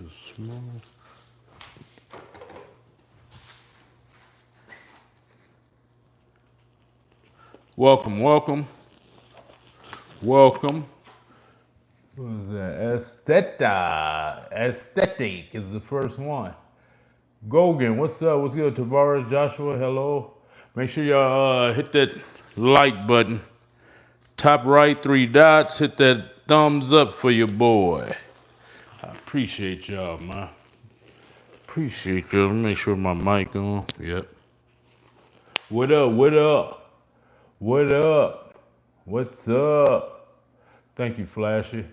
small. Welcome, welcome, welcome. What was that? Aesthetic is the first one. Gogan, what's up? What's good? Tavares, Joshua, hello. Make sure y'all hit that like button. Top right, three dots. Hit that thumbs up for your boy. I appreciate y'all, man. Appreciate y'all. Let me make sure my mic on. Yep. What up? What up? What up? What's up? Thank you, Flashy.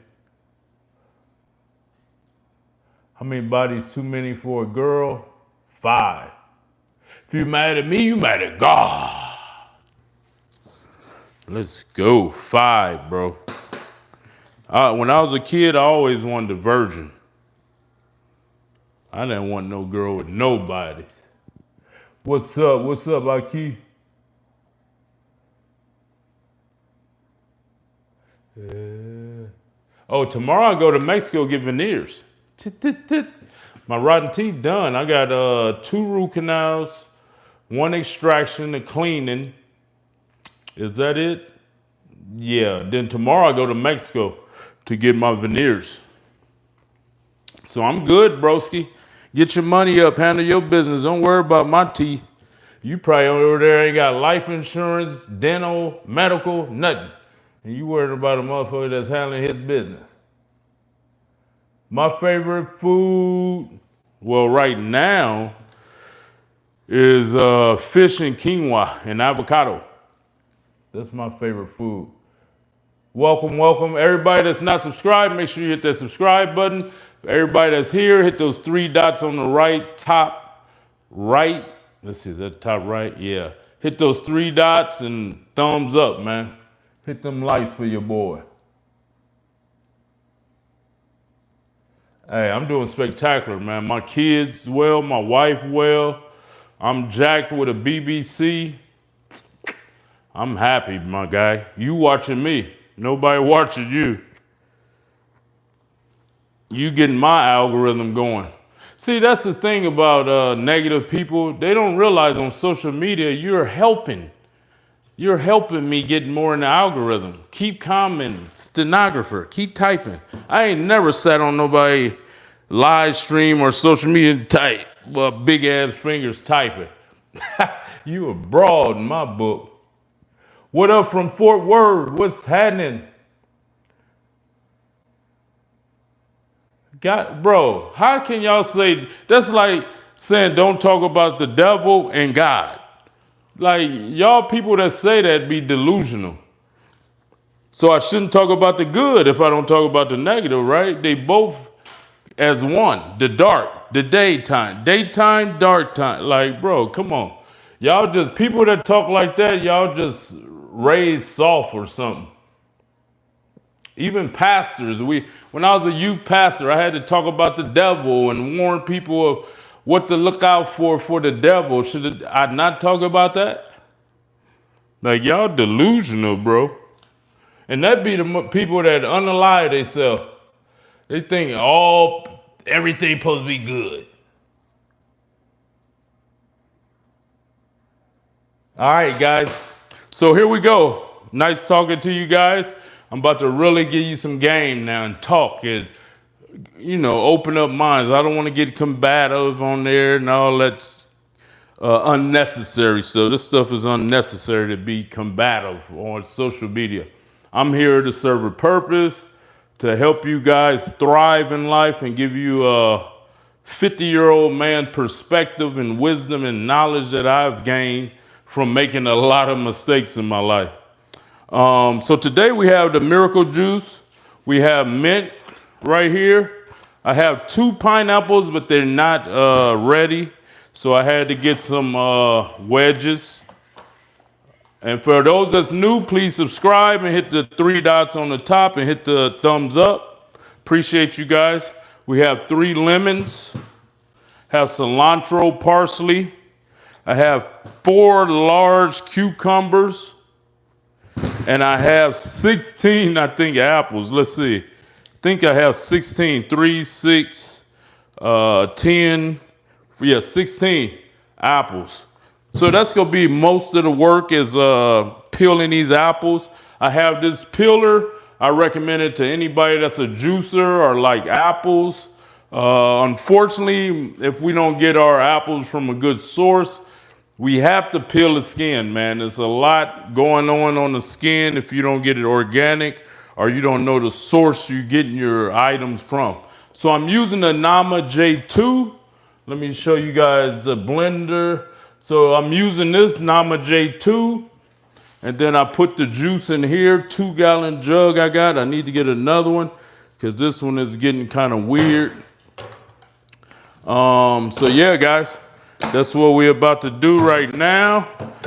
How many bodies too many for a girl? 5. If you're mad at me, you mad at God. Let's go. 5, bro. When I was a kid, I always wanted a virgin. I didn't want no girl with no bodies. What's up? What's up, Aki? Yeah. Oh, tomorrow I go to Mexico get veneers. My rotten teeth done. I got 2 root canals, 1 extraction, a cleaning. Is that it? Yeah. Then tomorrow I go to Mexico to get my veneers. So I'm good, broski. Get your money up, handle your business. Don't worry about my teeth. You probably over there ain't got life insurance, dental, medical, nothing. And you worried about a motherfucker that's handling his business. My favorite food, well, right now, is fish and quinoa and avocado. That's my favorite food. Welcome, welcome. Everybody that's not subscribed, make sure you hit that subscribe button. Everybody that's here, hit those 3 dots on the right, top right. Let's see, is that top right? Yeah. Hit those 3 dots and thumbs up, man. Hit them lights for your boy. Hey, I'm doing spectacular, man. My kids well, my wife well. I'm jacked with a BBC. I'm happy, my guy. You watching me. Nobody watching you. You getting my algorithm going. See, that's the thing about negative people. They don't realize on social media you're helping. You're helping me get more in the algorithm. Keep commenting, stenographer, keep typing. I ain't never sat on nobody live stream or social media type, well, big ass fingers typing. You a broad in my book. What up from Fort Worth? What's happening? Bro, how can y'all say, that's like saying don't talk about the devil and God. Like, y'all people that say that be delusional. So I shouldn't talk about the good if I don't talk about the negative, right? They both as one. The dark, the daytime. Daytime, dark time. Like, bro, come on. Y'all just, people that talk like that, y'all just raised soft or something. Even pastors, when I was a youth pastor, I had to talk about the devil and warn people of what to look out for the devil. Should I not talk about that? Like, y'all delusional, bro. And that be the people that unalive themselves. They think everything supposed to be good. All right, guys. So here we go. Nice talking to you guys. I'm about to really give you some game now and talk and, open up minds. I don't want to get combative on there and all that's unnecessary. So this stuff is unnecessary to be combative on social media. I'm here to serve a purpose, to help you guys thrive in life and give you a 50-year-old man perspective and wisdom and knowledge that I've gained from making a lot of mistakes in my life. So today we have the miracle juice. We have mint right here. I have 2 pineapples, but they're not ready. So I had to get some wedges. And for those that's new, please subscribe and hit the 3 dots on the top and hit the thumbs up. Appreciate you guys. We have 3 lemons, have cilantro, parsley. I have 4 large cucumbers. And I have 16, I think, apples. Let's see. I think I have 16. 3, 6, 16 apples. So that's gonna be most of the work is peeling these apples. I have this peeler. I recommend it to anybody that's a juicer or like apples. Unfortunately, if we don't get our apples from a good source, we have to peel the skin, man. There's a lot going on the skin if you don't get it organic or you don't know the source you're getting your items from. So I'm using the Nama J2. Let me show you guys the blender. So I'm using this Nama J2, and then I put the juice in here, 2-gallon jug I got. I need to get another one because this one is getting kind of weird. So yeah, guys, that's what we're about to do right now.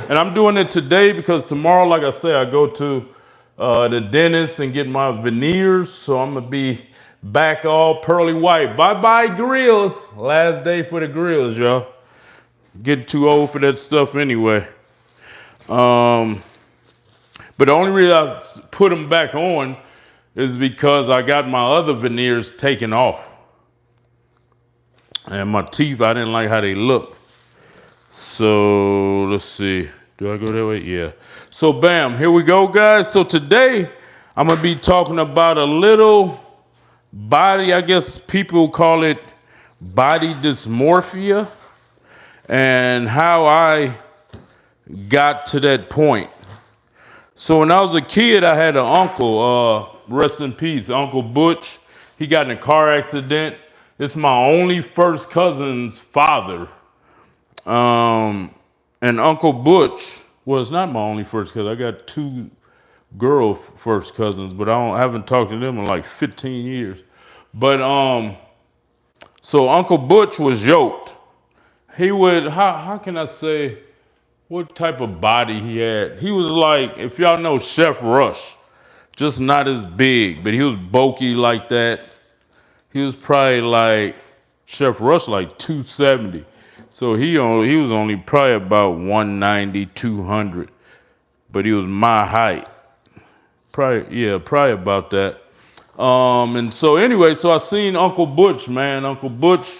And I'm doing it today because tomorrow, like I say, I go to the dentist and get my veneers. So I'm gonna be back all pearly white. Bye-bye grills. Last day for the grills, y'all. Getting too old for that stuff anyway. But the only reason I put them back on is because I got my other veneers taken off. And my teeth, I didn't like how they look. So let's see. Do I go that way? Yeah. So bam, here we go, guys. So today I'm gonna be talking about a little body, I guess people call it body dysmorphia, and how I got to that point. So when I was a kid, I had an uncle, rest in peace, Uncle Butch. He got in a car accident. It's my only first cousin's father. And Uncle Butch was not my only first cousin. I got 2 girl first cousins, but I haven't talked to them in like 15 years. But so Uncle Butch was yoked. He would, how can I say what type of body he had? He was like, if y'all know Chef Rush, just not as big, but he was bulky like that. He was probably like Chef Rush, like 270. So he was only probably about 190, 200, but he was my height. Probably about that. And so anyway, so I seen Uncle Butch, man. Uncle Butch,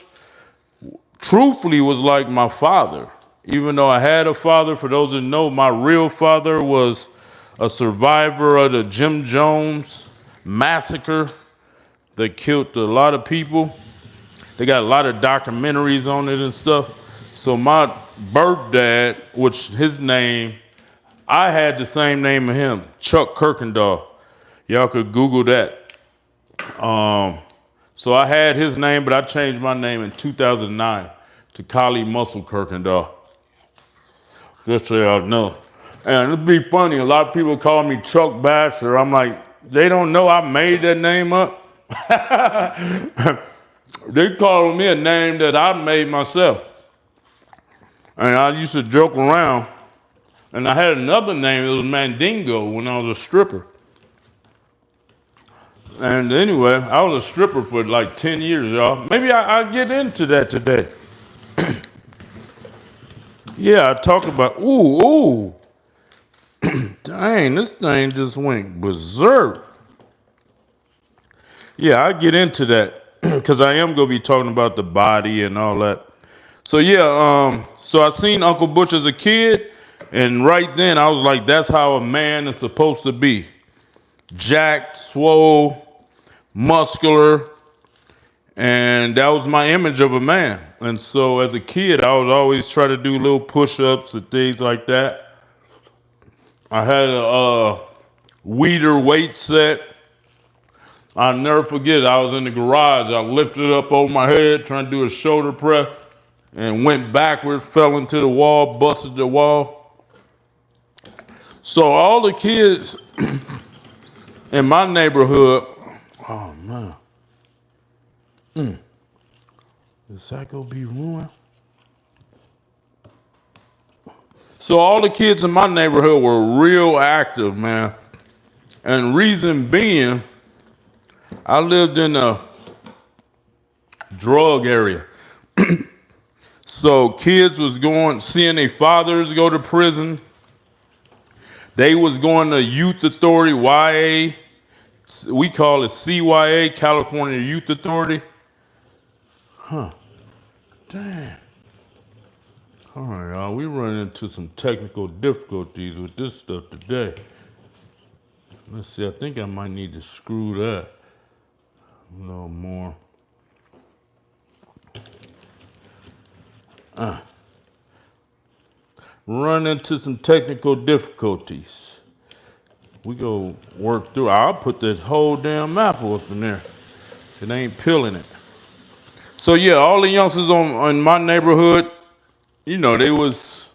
truthfully, was like my father. Even though I had a father, for those that know, my real father was a survivor of the Jim Jones massacre that killed a lot of people. They got a lot of documentaries on it and stuff. So my birth dad, which his name, I had the same name of him, Chuck Kirkendall. Y'all could Google that. So I had his name, but I changed my name in 2009 to Kali Muscle Kirkendall. Just so y'all know. And it'd be funny, a lot of people call me Chuck Basser. I'm like, they don't know I made that name up. They call me a name that I made myself. And I used to joke around. And I had another name, it was Mandingo, when I was a stripper. And anyway, I was a stripper for like 10 years, y'all. Maybe I'll get into that today. Yeah, I talk about, ooh. Dang, this thing just went berserk. Yeah, I'll get into that because I am going to be talking about the body and all that. So yeah, so I seen Uncle Butch as a kid, and right then I was like, that's how a man is supposed to be. Jacked, swole, muscular, and that was my image of a man. And so as a kid, I would always try to do little push-ups and things like that. I had a Weider weight set. I'll never forget, I was in the garage. I lifted it up over my head, trying to do a shoulder press, and went backwards, fell into the wall, busted the wall. So all the kids in my neighborhood, oh man, is that gonna be ruined? So all the kids in my neighborhood were real active, man. And reason being, I lived in a drug area. So kids was seeing their fathers go to prison. They was going to Youth Authority, YA. We call it CYA, California Youth Authority. Damn. All right, y'all. We run into some technical difficulties with this stuff today. Let's see. I think I might need to screw that a little more. Run into some technical difficulties. We go work through. I'll put this whole damn apple up in there. It ain't peeling it. So yeah, all the youngsters in my neighborhood, you know, they was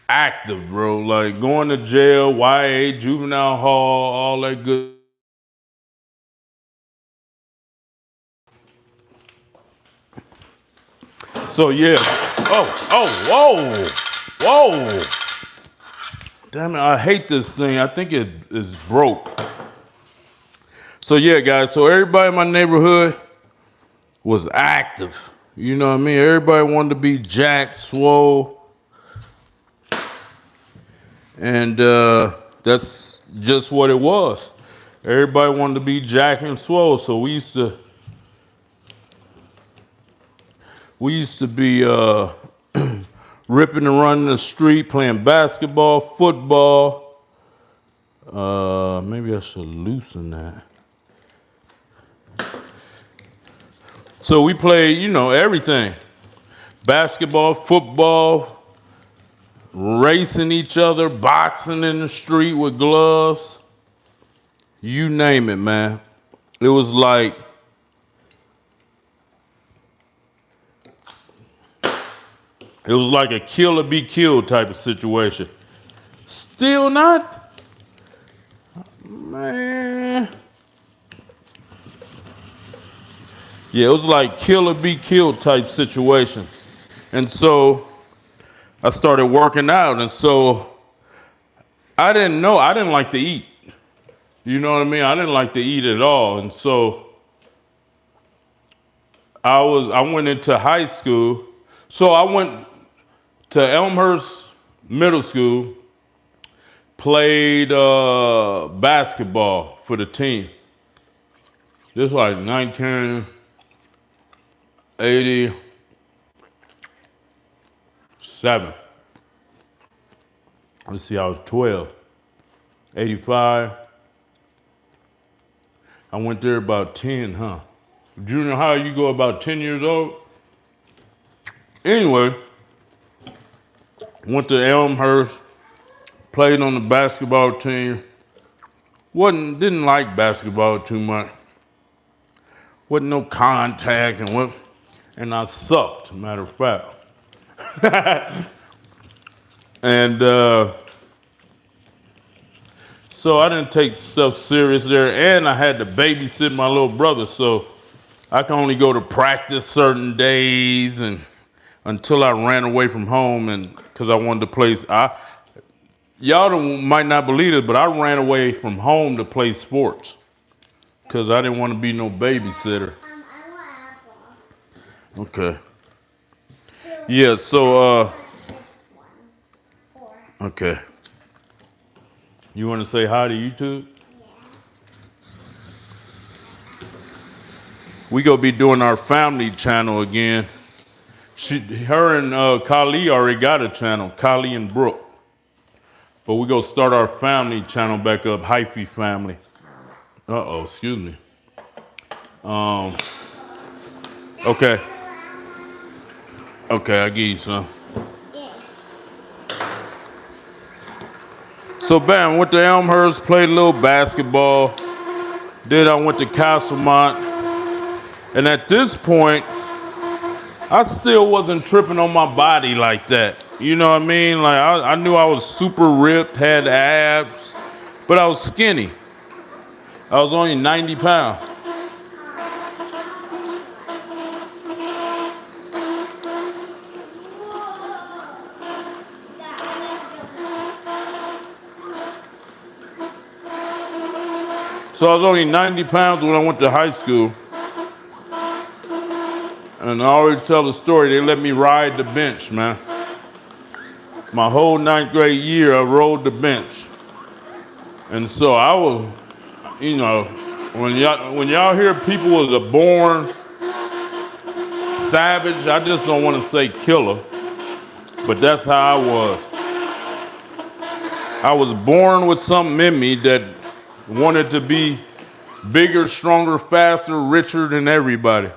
active, bro. Like going to jail, YA, juvenile hall, all that good. So yeah. Whoa. Damn it, I hate this thing. I think it is broke. So yeah, guys, so everybody in my neighborhood was active. You know what I mean? Everybody wanted to be jacked, swole. And that's just what it was. Everybody wanted to be jacked and swole. So we used to be ripping and running the street, playing basketball, football. Maybe I should loosen that. So we played, you know, everything. Basketball, football, racing each other, boxing in the street with gloves. You name it, man. It was like a kill or be killed type of situation. Still not? Man. Yeah, it was like kill or be killed type situation. And so I started working out. And so I didn't like to eat. You know what I mean? I didn't like to eat at all. And so I went into high school. So I went to Elmhurst Middle School, played basketball for the team. This was like 1987. Let's see, I was 12. 85. I went there about 10, huh? Junior high, you go about 10 years old. Anyway, went to Elmhurst, played on the basketball team. Didn't like basketball too much. Wasn't no contact and I sucked, matter of fact. And so I didn't take stuff serious there, and I had to babysit my little brother, so I could only go to practice certain days and until I ran away from home, and because I wanted to play. Y'all might not believe it, but I ran away from home to play sports because I didn't want to be no babysitter. Okay. Yeah, so, okay. You want to say hi to YouTube? Yeah. We gonna be doing our family channel again. Her and Kali already got a channel, Kali and Brooke. But we gonna start our family channel back up, Hyphy Family. Excuse me. Okay. Okay, I'll give you some. So bam, went to Elmhurst, played a little basketball. Then I went to Castlemont. And at this point, I still wasn't tripping on my body like that. You know what I mean? Like I knew I was super ripped, had abs, but I was skinny. I was only 90 pounds. So I was only 90 pounds when I went to high school. And I always tell the story, they let me ride the bench, man. My whole 9th grade year, I rode the bench. And so I was, you know, when y'all hear people was born savage. I just don't want to say killer, but that's how I was. I was born with something in me that wanted to be bigger, stronger, faster, richer than everybody.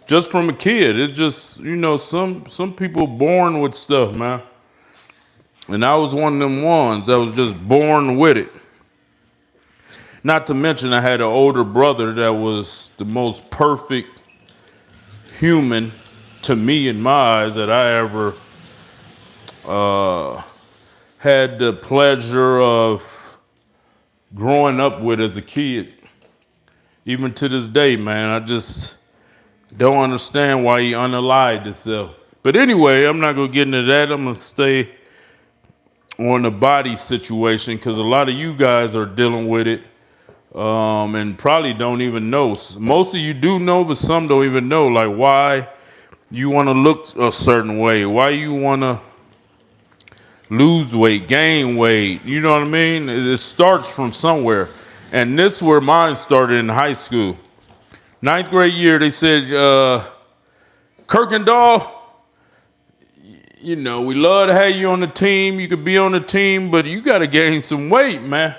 Just from a kid. It's just, some people born with stuff, man. And I was one of them ones that was just born with it. Not to mention I had an older brother that was the most perfect human to me in my eyes that I ever had the pleasure of growing up with as a kid. Even to this day, man, I just don't understand why he unalived himself. But anyway, I'm not going to get into that. I'm going to stay on the body situation because a lot of you guys are dealing with it and probably don't even know. Most of you do know, but some don't even know, like why you want to look a certain way, why you want to lose weight, gain weight. You know what I mean? It starts from somewhere. And this is where mine started in high school. 9th grade year, they said, Kirkendall, we love to have you on the team. You could be on the team, but you got to gain some weight, man.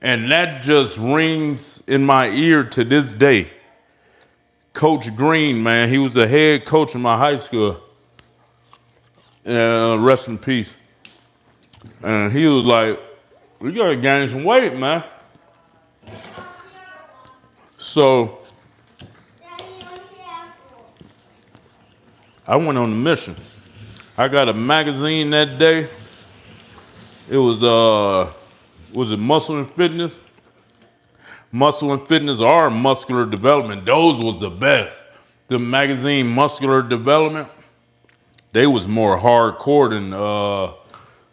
And that just rings in my ear to this day. Coach Green, man, he was the head coach in my high school. Rest in peace. And he was like, we got to gain some weight, man. So I went on a mission. I got a magazine that day. It was it Muscle and Fitness? Muscle and Fitness or Muscular Development. Those was the best. The magazine Muscular Development, they was more hardcore than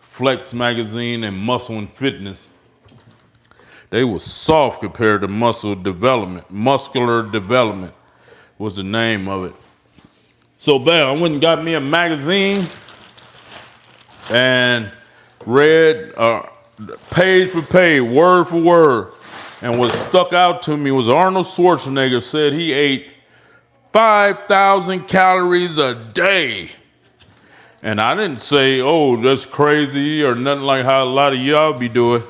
Flex Magazine and Muscle and Fitness. They was soft compared to Muscle Development. Muscular Development was the name of it. So bam, I went and got me a magazine and read page for page, word for word. And what stuck out to me was Arnold Schwarzenegger said he ate 5,000 calories a day. And I didn't say, oh, that's crazy or nothing like how a lot of y'all be doing.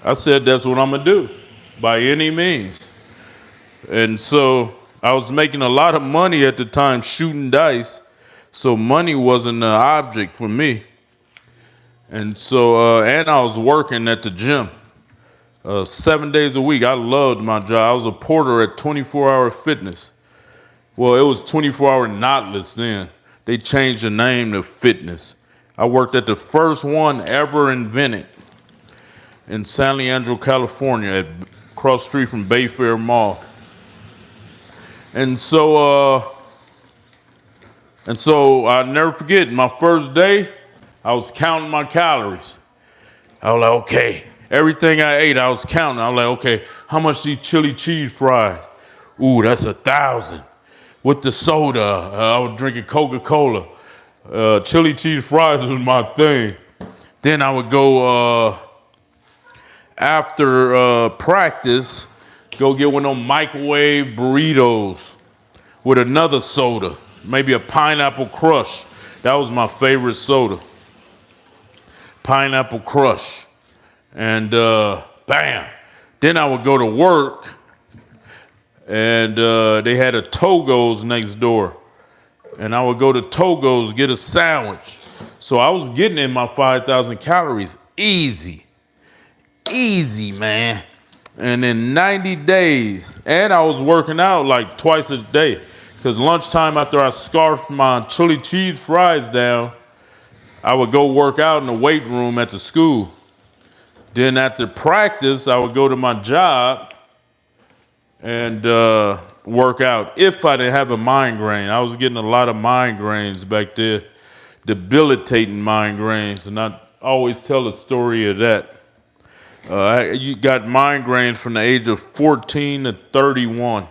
I said, that's what I'm going to do by any means. And so I was making a lot of money at the time shooting dice. So money wasn't an object for me. And so, and I was working at the gym 7 days a week. I loved my job. I was a porter at 24 Hour Fitness. Well, it was 24 Hour Knotless then. They changed the name to Fitness. I worked at the first one ever invented in San Leandro, California, across the street from Bayfair Mall. And so I'll never forget, my first day, I was counting my calories. I was like, okay, everything I ate, I was counting. I was like, okay, how much these chili cheese fries? Ooh, that's 1,000. With the soda, I was drinking Coca-Cola. Chili cheese fries was my thing. Then I would go, after practice, go get one of them microwave burritos with another soda, maybe a Pineapple Crush. That was my favorite soda. Pineapple Crush. And bam. Then I would go to work, and they had a Togo's next door. And I would go to Togo's, get a sandwich. So I was getting in my 5,000 calories easy. Easy, man. And in 90 days, and I was working out like twice a day. Because lunchtime after I scarfed my chili cheese fries down, I would go work out in the weight room at the school. Then after practice, I would go to my job and work out if I didn't have a migraine. I was getting a lot of migraines back there, debilitating migraines, and I always tell a story of that. You got migraines from the age of 14 to 31.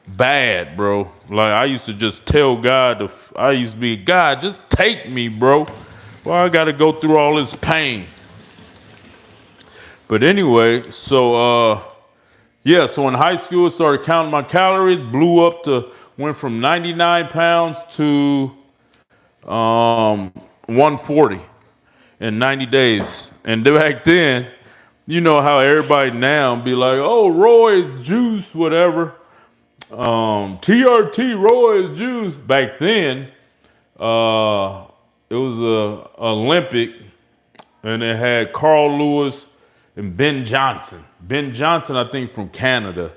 Bad, bro. Like, I used to just tell God, I used to be, God, just take me, bro. Well, I got to go through all this pain. But anyway, so in high school, I started counting my calories, blew up to Went from 99 pounds to 140 in 90 days. And back then, you know how everybody now be like, oh, roids, juice, whatever. TRT, roids, juice. Back then, it was a Olympic, and it had Carl Lewis and Ben Johnson. Ben Johnson, I think, from Canada.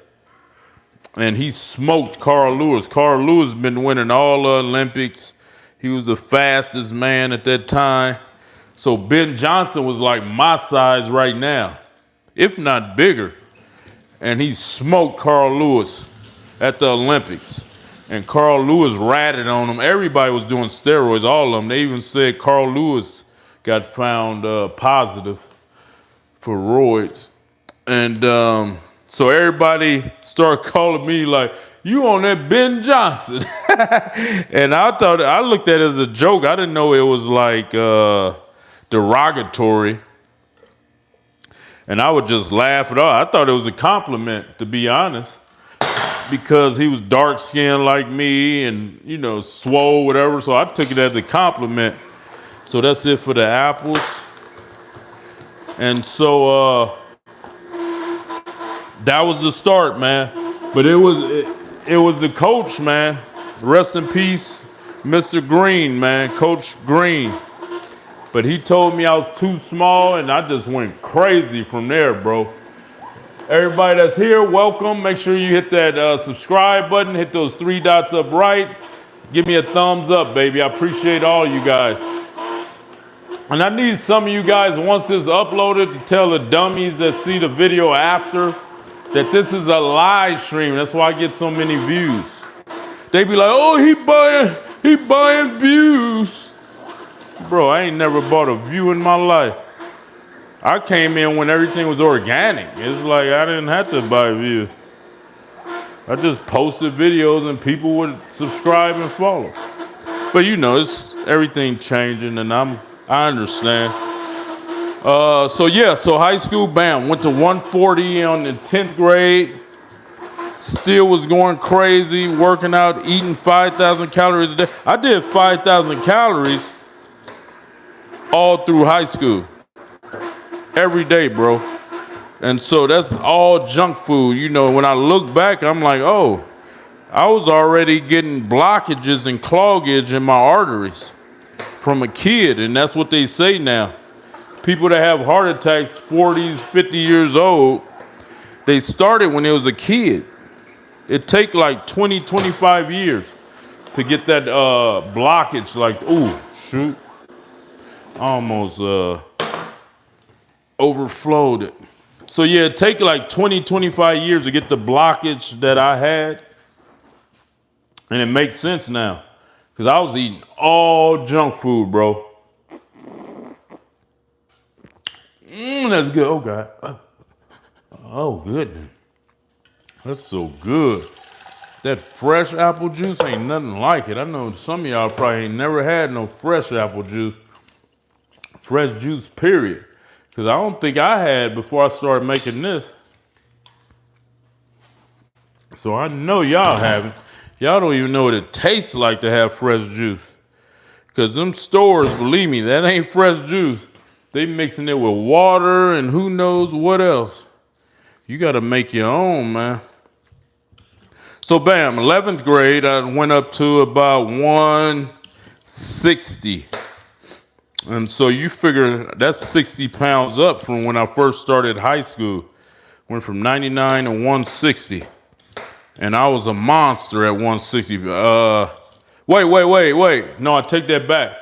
And he smoked Carl Lewis. Carl Lewis has been winning all the Olympics. He was the fastest man at that time. So Ben Johnson was like my size right now, if not bigger. And he smoked Carl Lewis at the Olympics. And Carl Lewis ratted on him. Everybody was doing steroids, all of them. They even said Carl Lewis got found positive for roids. And so everybody started calling me like, you on that Ben Johnson. And I looked at it as a joke. I didn't know it was like derogatory. And I would just laugh it off. I thought it was a compliment, to be honest, because he was dark skinned like me and, you know, swole, whatever. So I took it as a compliment. So that's it for the apples. And so that was the start, man. But it was the coach, man. Rest in peace, Mr. Green, man, Coach Green. But he told me I was too small, and I just went crazy from there, bro. Everybody that's here, welcome. Make sure you hit that subscribe button. Hit those 3 dots up right. Give me a thumbs up, baby. I appreciate all you guys. And I need some of you guys, once this is uploaded, to tell the dummies that see the video after that this is a live stream. That's why I get so many views. They be like, oh, he buying views. Bro, I ain't never bought a view in my life. I came in when everything was organic. It's like I didn't have to buy views. I just posted videos and people would subscribe and follow. But you know, it's everything changing, and I understand. So high school, bam, went to 140 on the 10th grade. Still was going crazy, working out, eating 5,000 calories a day. I did 5,000 calories all through high school. Every day, bro. And so that's all junk food. You know, when I look back, I'm like, oh, I was already getting blockages and cloggage in my arteries from a kid. And that's what they say now. People that have heart attacks, 40s, 50 years old, they started when they was a kid. It take like 20, 25 years to get that blockage. Like, ooh, shoot. Almost overflowed it. So yeah, it take like 20, 25 years to get the blockage that I had. And it makes sense now. Because I was eating all junk food, bro. That's good. Oh, God. Oh, goodness. That's so good. That fresh apple juice ain't nothing like it. I know some of y'all probably ain't never had no fresh apple juice. Fresh juice, period. Because I don't think I had before I started making this. So I know y'all haven't. Y'all don't even know what it tastes like to have fresh juice. Because them stores, believe me, that ain't fresh juice. They mixing it with water and who knows what else. You got to make your own, man. So bam, 11th grade, I went up to about 160. And so you figure that's 60 pounds up from when I first started high school. Went from 99 to 160. And I was a monster at 160. Wait. No, I take that back.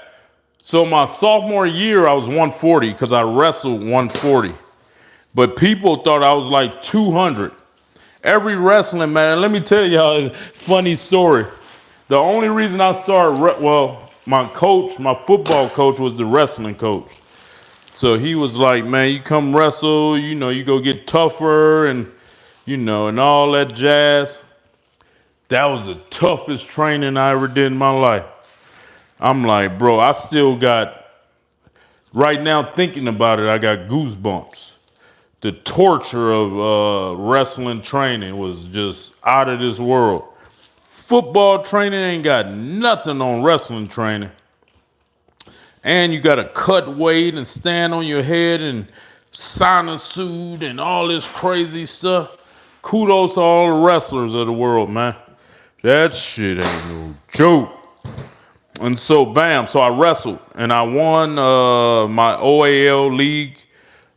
So my sophomore year, I was 140 because I wrestled 140. But people thought I was like 200. Every wrestling, man, let me tell y'all a funny story. The only reason I started, my football coach was the wrestling coach. So he was like, man, you come wrestle, you know, you go get tougher and, you know, and all that jazz. That was the toughest training I ever did in my life. I'm like, bro, I still got, right now thinking about it, I got goosebumps. The torture of wrestling training was just out of this world. Football training ain't got nothing on wrestling training. And you got to cut weight and stand on your head and sign a suit and all this crazy stuff. Kudos to all the wrestlers of the world, man. That shit ain't no joke. And so, bam, so I wrestled and I won my OAL league.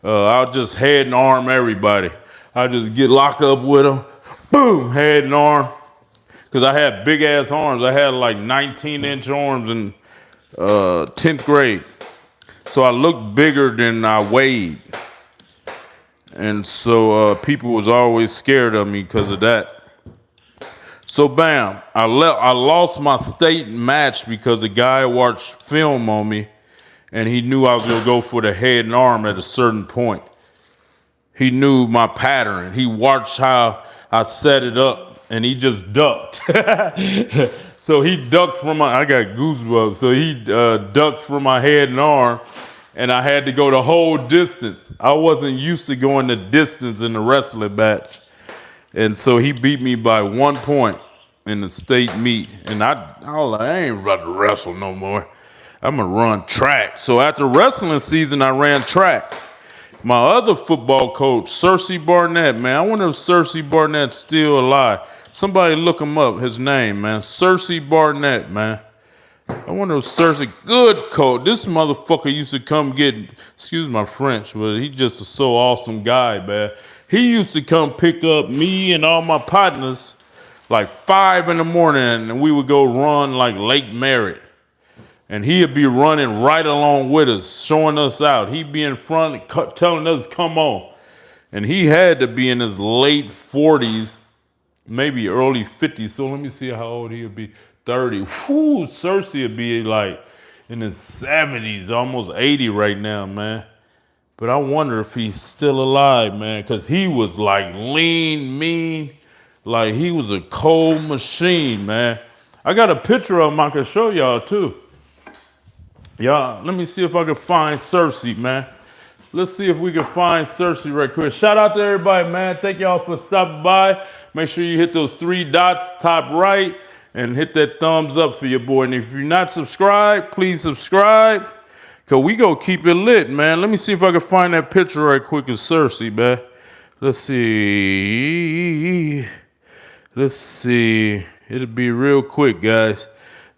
I'll just head and arm everybody. I just get locked up with them. Boom, head and arm. Because I had big ass arms. I had like 19-inch arms in 10th grade. So I looked bigger than I weighed. And so people was always scared of me because of that. So bam, I lost my state match because the guy watched film on me and he knew I was going to go for the head and arm at a certain point. He knew my pattern. He watched how I set it up and he just ducked. So he ducked from I got goosebumps. So he ducked from my head and arm and I had to go the whole distance. I wasn't used to going the distance in the wrestling match. And so he beat me by 1 point in the state meet. And I was like, I ain't about to wrestle no more. I'm going to run track. So after wrestling season, I ran track. My other football coach, Cersei Barnett, man. I wonder if Cersei Barnett's still alive. Somebody look him up, his name, man. Cersei Barnett, man. I wonder if Cersei, good coach. This motherfucker used to come get, excuse my French, but he just a so awesome guy, man. He used to come pick up me and all my partners like 5 in the morning and we would go run like Lake Merritt. And he'd be running right along with us, showing us out. He'd be in front telling us, come on. And he had to be in his late 40s, maybe early 50s. So let me see how old he'd be. 30. Whew, Cersei would be like in his 70s, almost 80 right now, man. But I wonder if he's still alive, man, because he was like lean, mean, like he was a cold machine, man. I got a picture of him I can show y'all, too. Y'all, let me see if I can find Cersei, man. Let's see if we can find Cersei right quick. Shout out to everybody, man. Thank y'all for stopping by. Make sure you hit those 3 dots top right and hit that thumbs up for your boy. And if you're not subscribed, please subscribe. Because we go keep it lit, man. Let me see if I can find that picture right quick of Cersei, man. Let's see. Let's see. It'll be real quick, guys.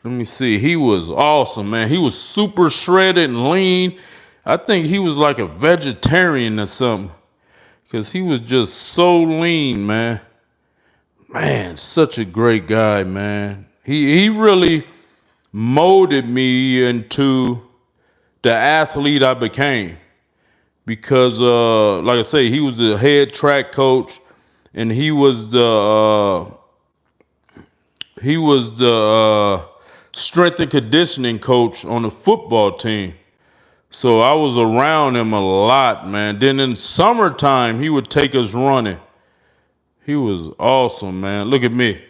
Let me see. He was awesome, man. He was super shredded and lean. I think he was like a vegetarian or something. Because he was just so lean, man. Man, such a great guy, man. He really molded me into the athlete I became, because like I say, he was the head track coach and he was the strength and conditioning coach on the football team. So I was around him a lot, man. Then in summertime, he would take us running. He was awesome, man. Look at me.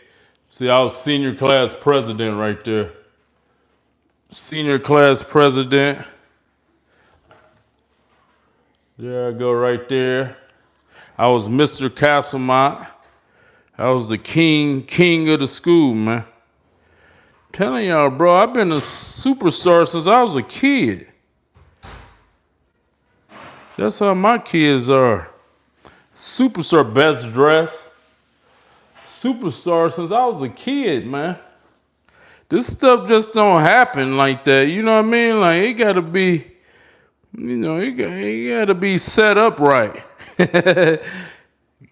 See, I was senior class president right there. Senior class president. There I go right there. I was Mr. Castlemont. I was the king of the school, man. I'm telling y'all, bro, I've been a superstar since I was a kid. That's how my kids are. Superstar, best dressed. Superstar since I was a kid, man. This stuff just don't happen like that. You know what I mean? Like, it gotta be, it gotta be set up right.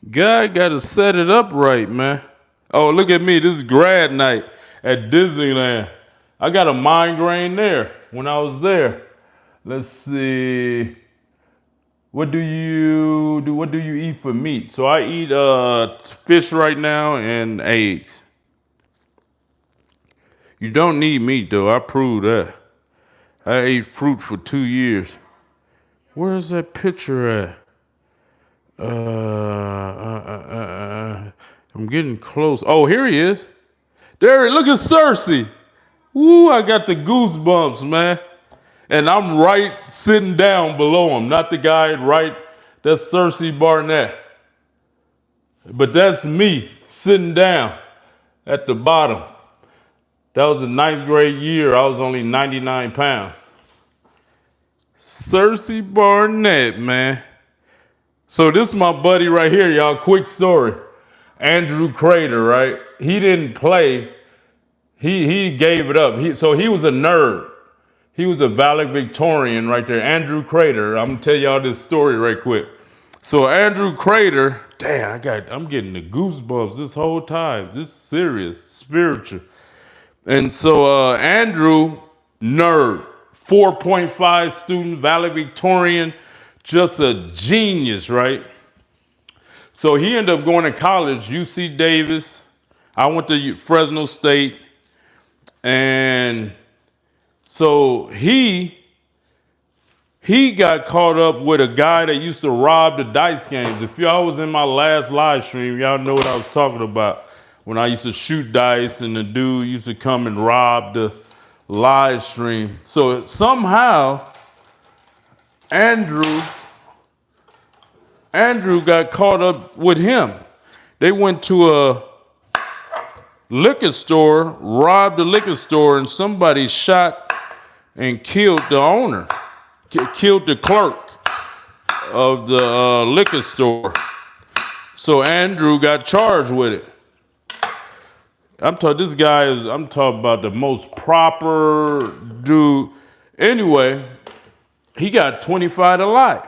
God gotta set it up right, man. Oh, look at me. This is grad night at Disneyland. I got a migraine there when I was there. Let's see. What do you do? What do you eat for meat? So I eat fish right now and eggs. You don't need meat though. I proved that. I ate fruit for 2 years. Where's that picture at? I'm getting close. Oh, here he is. There, look at Cersei. Woo, I got the goosebumps, man. And I'm right sitting down below him, not the guy right. That's Cersei Barnett. But that's me sitting down. at the bottom. That was the 9th grade year. I was only 99 pounds. Cersei Barnett, man. So this is my buddy right here, y'all. Quick story. Andrew Crater, right? He didn't play. He gave it up. So he was a nerd. He was a valedictorian right there. Andrew Crater. I'm gonna tell y'all this story right quick. So Andrew Crater, damn, I'm getting the goosebumps this whole time. This is serious, spiritual. And so Andrew, nerd, 4.5 student, valedictorian, just a genius, right? So he ended up going to college, UC Davis. I went to Fresno State. And so he got caught up with a guy that used to rob the dice games. If y'all was in my last live stream, y'all know what I was talking about. When I used to shoot dice and the dude used to come and rob the live stream. So somehow Andrew got caught up with him. They went to a liquor store, robbed the liquor store, and somebody shot and killed the owner, killed the clerk of the liquor store. So Andrew got charged with it. I'm talking about the most proper dude. Anyway, he got 25 to life,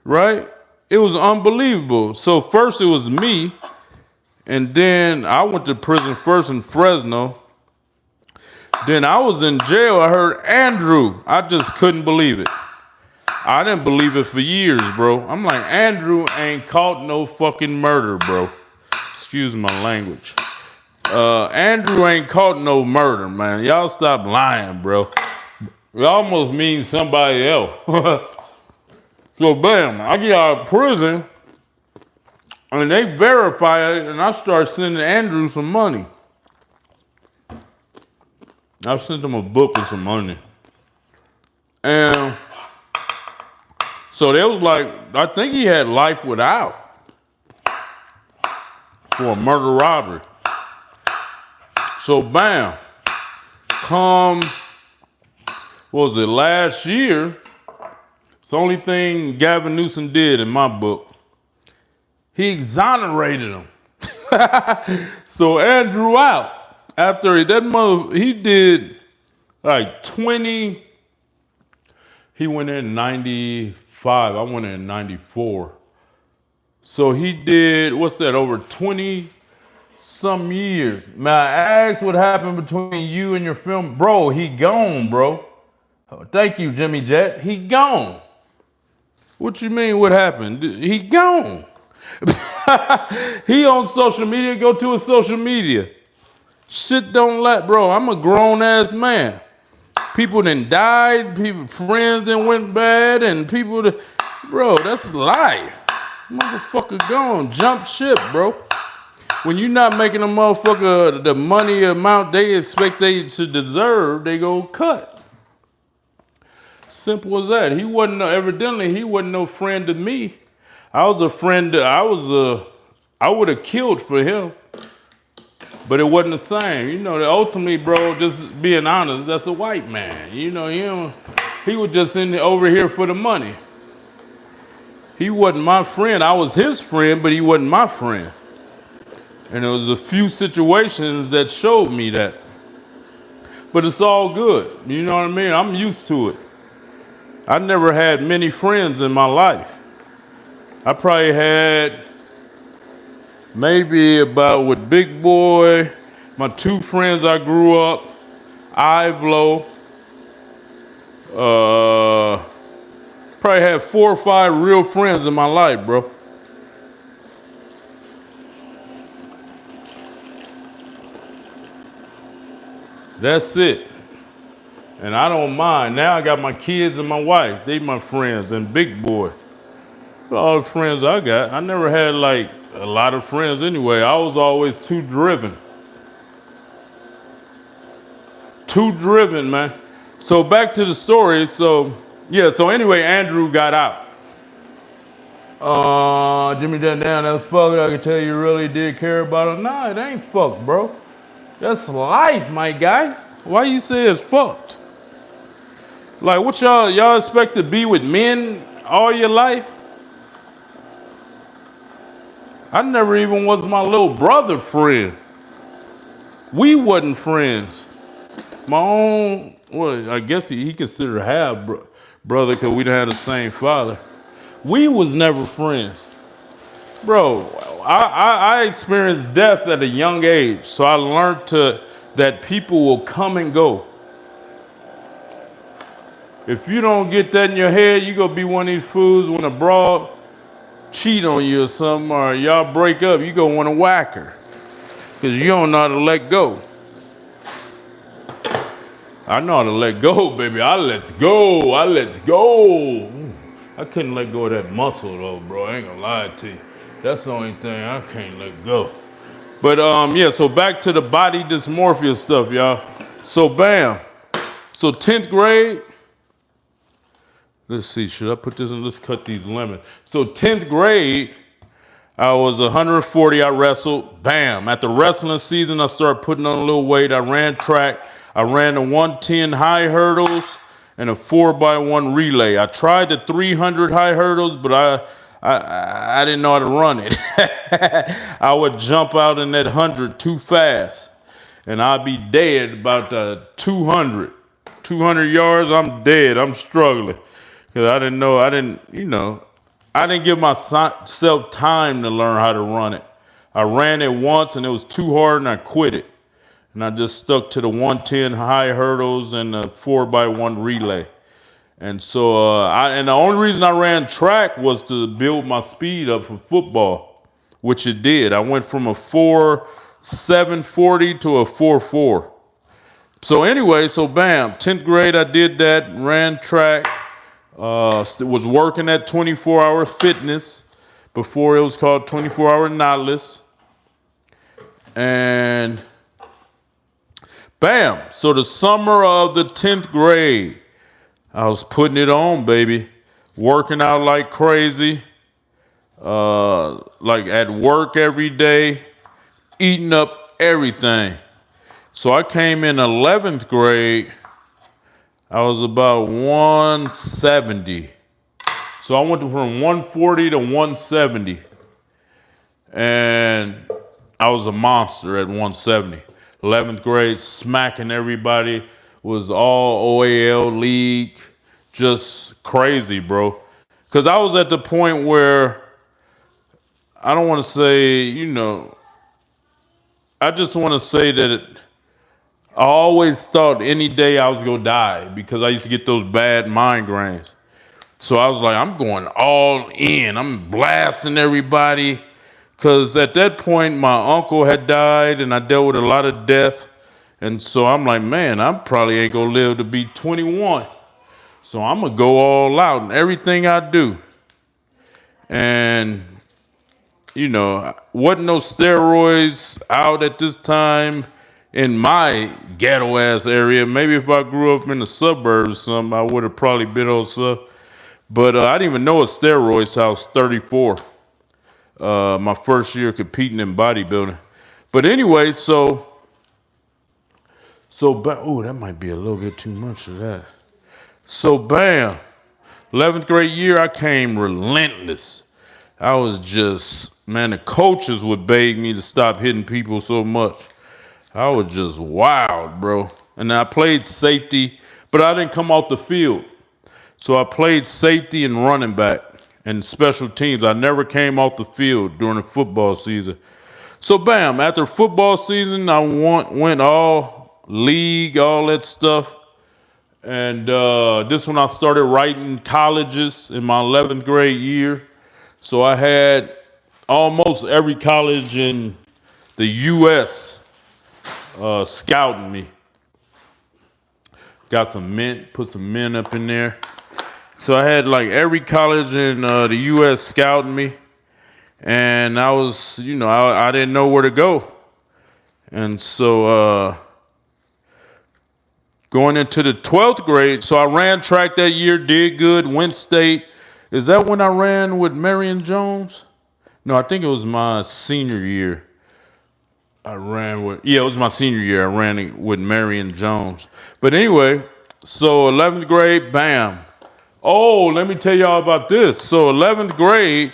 right? It was unbelievable. So first it was me, and then I went to prison first in Fresno. Then I was in jail. I heard Andrew. I just couldn't believe it. I didn't believe it for years, bro. I'm like, Andrew ain't caught no fucking murder, bro. Excuse my language. Andrew ain't caught no murder, man. Y'all stop lying, bro. It almost means somebody else. So bam, I get out of prison, and they verify it, and I start sending Andrew some money. I sent him a book and some money. And so they was like, I think he had life without for a murder robbery. So bam, what was it, last year, it's the only thing Gavin Newsom did in my book. He exonerated him. So Andrew out. After he did like 20, he went in 95, I went in 94. So he did, over 20 some years. Man, I asked what happened between you and your film. Bro, he gone, bro. Thank you, Jimmy Jet. He gone. What you mean what happened? He gone. He on social media, go to his social media. Shit don't let, bro, I'm a grown ass man. People done died, friends done went bad, and bro, that's life. Motherfucker gone, jump ship, bro. When you're not making a motherfucker the money amount they expect they should deserve, they go cut. Simple as that. Evidently he wasn't no friend to me. I was a friend, I would have killed for him. But it wasn't the same. You know, ultimately, bro, just being honest, that's a white man. You know, he was just over here for the money. He wasn't my friend. I was his friend, but he wasn't my friend. And there was a few situations that showed me that. But it's all good. You know what I mean? I'm used to it. I never had many friends in my life. I probably had maybe about with Big Boy, my two friends I grew up, Ivlo, probably had 4 or 5 real friends in my life, bro. That's it. And I don't mind. Now I got my kids and my wife. They my friends and Big Boy. All the friends I got. I never had like a lot of friends anyway. I was always too driven. Too driven, man. So back to the story. So anyway, Andrew got out. nah, Jimmy, that's fucked. I can tell you really did care about it. Nah, it ain't fucked, bro. That's life, my guy. Why you say it's fucked? Like, what y'all expect to be with men all your life? I never even was my little brother friend. We wasn't friends. My own, well, I guess he considered half brother because we done had the same father. We was never friends. Bro, I experienced death at a young age, so I learned that people will come and go. If you don't get that in your head, you gonna be one of these fools when a broad cheat on you or something, or y'all break up, you gonna want to whack her because you don't know how to let go. I know how to let go, baby. I let go. I couldn't let go of that muscle though, bro. I ain't gonna lie to you. That's the only thing I can't let go. But yeah, so back to the body dysmorphia stuff, y'all. So bam. So 10th grade. Let's see, should I put this in? Let's cut these lemons. So 10th grade, I was 140, I wrestled, bam. At the wrestling season, I started putting on a little weight. I ran track. I ran the 110 high hurdles and a 4x1 relay. I tried the 300 high hurdles, but I didn't know how to run it. I would jump out in that 100 too fast, and I'd be dead about the 200. 200 yards, I'm dead. I'm struggling. Because I didn't give myself time to learn how to run it. I ran it once and it was too hard and I quit it. And I just stuck to the 110 high hurdles and the 4x1 relay. And so, and the only reason I ran track was to build my speed up for football, which it did. I went from a 4.740 to a 4.4. So anyway, so bam, 10th grade, I did that, ran track. Was working at 24-hour fitness before it was called 24-hour Nautilus. And bam, so the summer of the 10th grade, I was putting it on, baby. Working out like crazy. Like at work every day. Eating up everything. So I came in 11th grade. I was about 170. So I went from 140 to 170. And I was a monster at 170. 11th grade, smacking everybody. Was all OAL league. Just crazy, bro. Because I was at the point where, I don't want to say, I just want to say that I always thought any day I was going to die because I used to get those bad migraines. So I was like, I'm going all in. I'm blasting everybody. Because at that point, my uncle had died and I dealt with a lot of death. And so I'm like, man, I probably ain't going to live to be 21. So I'm going to go all out in everything I do. And, wasn't no steroids out at this time in my ghetto ass area. Maybe if I grew up in the suburbs or something, I would have probably been on stuff. But I didn't even know what steroids till I was 34. My first year competing in bodybuilding. But anyway, so that might be a little bit too much of that. So bam, 11th grade year, I came relentless. I was just, man, the coaches would beg me to stop hitting people so much. I was just wild, bro. And I played safety, but I didn't come off the field. So I played safety and running back and special teams. I never came off the field during the football season. So bam, after football season, I went all league, all that stuff. And this when I started writing colleges in my 11th grade year. So I had almost every college in the U.S. Scouting me. Got some mint, put some mint up in there. So I had like every college in the U.S. scouting me. And I was, I didn't know where to go. And so going into the 12th grade, so I ran track that year, did good, went state. Is that when I ran with Marion Jones? No, I think it was my senior year. It was my senior year. I ran it with Marion Jones. But anyway, so 11th grade, bam. Oh, let me tell y'all about this. So 11th grade,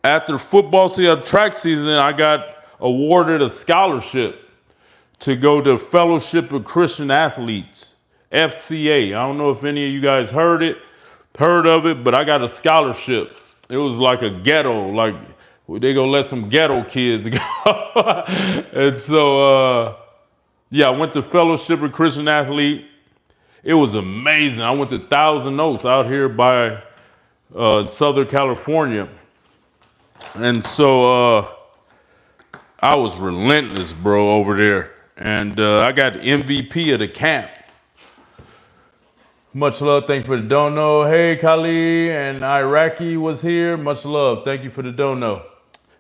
after football season, track season, I got awarded a scholarship to go to Fellowship of Christian Athletes, FCA. I don't know if any of you guys heard of it, but I got a scholarship. It was like a ghetto, like they gonna let some ghetto kids go. And so, yeah, I went to Fellowship of Christian Athlete. It was amazing. I went to Thousand Oaks out here by Southern California. And so I was relentless, bro, over there. And I got the MVP of the camp. Much love. Thank you for the dono. Hey, Kali and Iraqi was here. Much love. Thank you for the dono.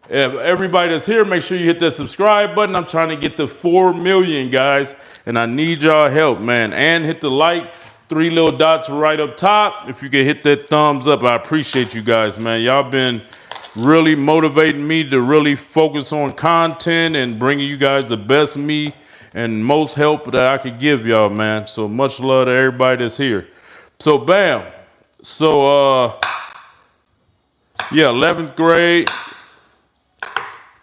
Everybody that's here, make sure you hit that subscribe button. I'm trying to get to 4 million, guys. And I need y'all help, man. And hit the like. 3 little dots right up top. If you can hit that thumbs up, I appreciate you guys, man. Y'all been really motivating me to really focus on content and bringing you guys the best me and most help that I could give y'all, man. So much love to everybody that's here. So bam. So yeah, 11th grade,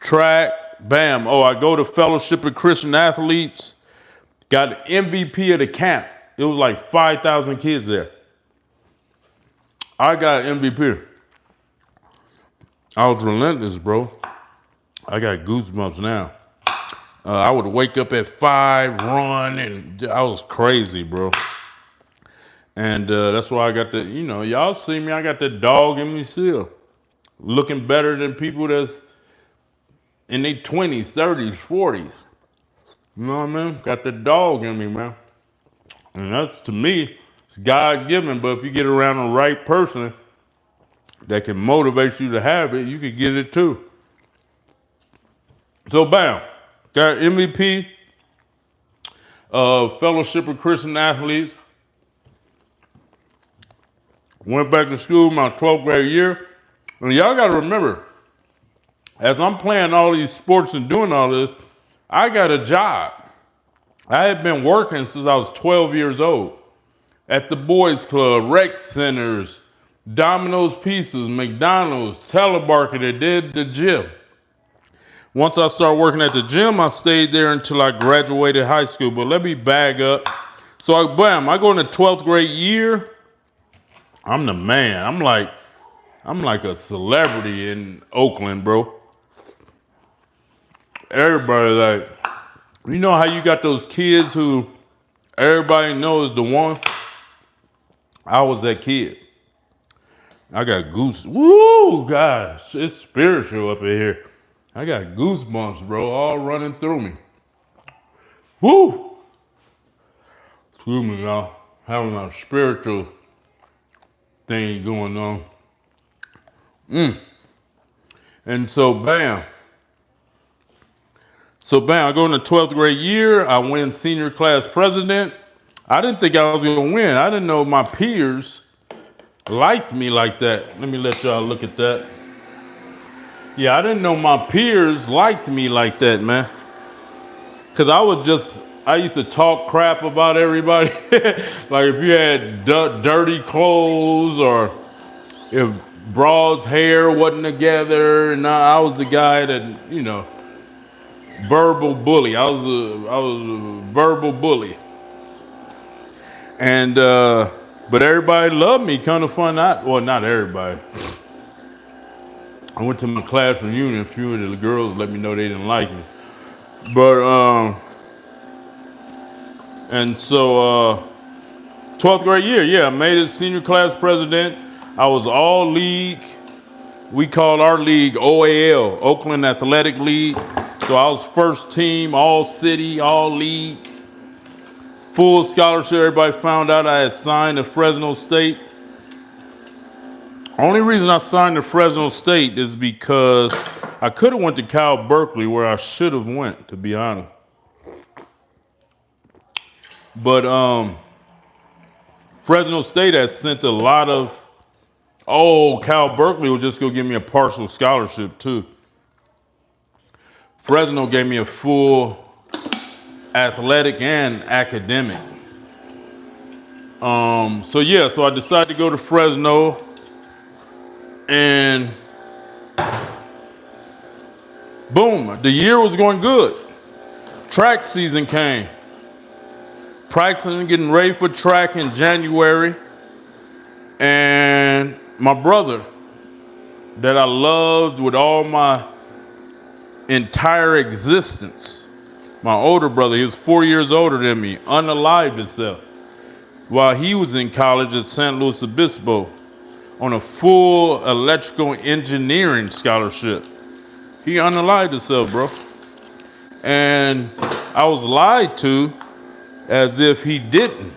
track, bam. Oh, I go to Fellowship of Christian Athletes, got MVP of the camp. It was like 5,000 kids there. I got MVP. I was relentless, bro. I got goosebumps now. I would wake up at 5, run, and I was crazy, bro. And that's why I got the, y'all see me, I got that dog in me still. Looking better than people that's in their 20s, 30s, 40s. You know what I mean? Got the dog in me, man. And that's, to me, it's God-given, but if you get around the right person that can motivate you to have it, you can get it too. So bam. Got MVP, Fellowship of Christian Athletes. Went back to school my 12th grade year. And y'all got to remember, as I'm playing all these sports and doing all this, I got a job. I had been working since I was 12 years old at the Boys Club, rec centers, Domino's Pizzas, McDonald's, telemarketer, did the gym. Once I started working at the gym, I stayed there until I graduated high school. But let me bag up. So I go in the 12th grade year. I'm the man. I'm like a celebrity in Oakland, bro. Everybody like, you know how you got those kids who everybody knows the one? I was that kid. I got goose. Woo, gosh, it's spiritual up in here. I got goosebumps, bro, all running through me. Woo! Excuse me, y'all. Having a spiritual thing going on. And so, bam. I go in the 12th grade year. I win senior class president. I didn't think I was going to win. I didn't know my peers liked me like that. Let me let y'all look at that. Yeah, I didn't know my peers liked me like that, man. Because I used to talk crap about everybody. Like if you had dirty clothes or if broad's hair wasn't together. And I was the guy that, verbal bully. I was a verbal bully. And, but everybody loved me, kind of fun. Not everybody. I went to my class reunion. A few of the girls let me know they didn't like me. But, and so, 12th grade year, yeah, I made it senior class president. I was all league. We called our league OAL, Oakland Athletic League. So I was first team, all city, all league. Full scholarship. Everybody found out I had signed to Fresno State. Only reason I signed to Fresno State is because I could have went to Cal Berkeley where I should have went, to be honest. But Fresno State has sent a lot of Oh, Cal Berkeley will just go give me a partial scholarship too. Fresno gave me a full athletic and academic. So yeah, so I decided to go to Fresno, and boom, the year was going good. Track season came. Practicing, getting ready for track in January, and my brother that I loved with all my entire existence, my older brother, he was 4 years older than me, unalived himself while he was in college at San Luis Obispo on a full electrical engineering scholarship. He unalived himself, bro. And I was lied to as if he didn't.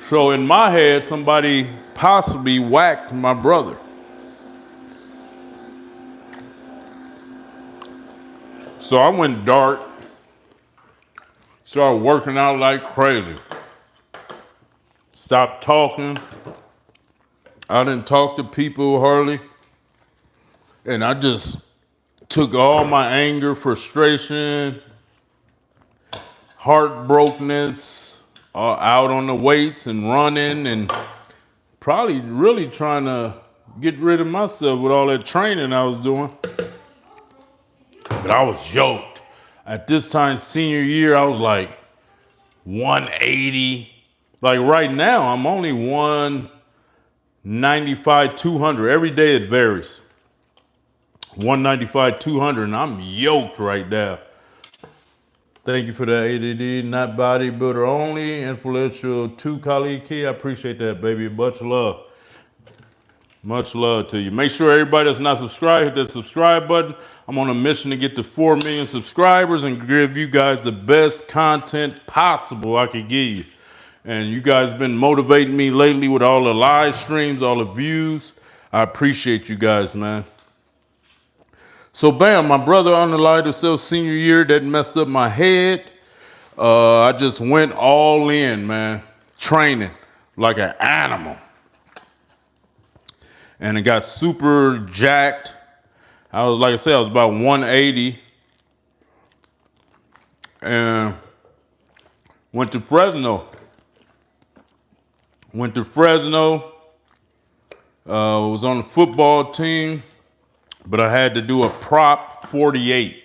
So in my head, somebody possibly whacked my brother. So I went dark, started working out like crazy. Stopped talking. I didn't talk to people hardly. And I just took all my anger, frustration, heartbrokenness out on the weights and running, and probably really trying to get rid of myself with all that training I was doing. But I was yoked. At this time, senior year, I was like 180. Like right now, I'm only 195, 200. Every day it varies. 195, 200, and I'm yoked right now. Thank you for the ADD, not bodybuilder only, influential 2 Khalid Key. I appreciate that, baby. Much love. Much love to you. Make sure everybody that's not subscribed, hit that subscribe button. I'm on a mission to get to 4 million subscribers and give you guys the best content possible I could give you. And you guys been motivating me lately with all the live streams, all the views. I appreciate you guys, man. So bam, my brother unalived himself senior year, that messed up my head. I just went all in, man, training like an animal. And it got super jacked. I was, like I said, I was about 180. And went to Fresno. Was on the football team, but I had to do a Prop 48.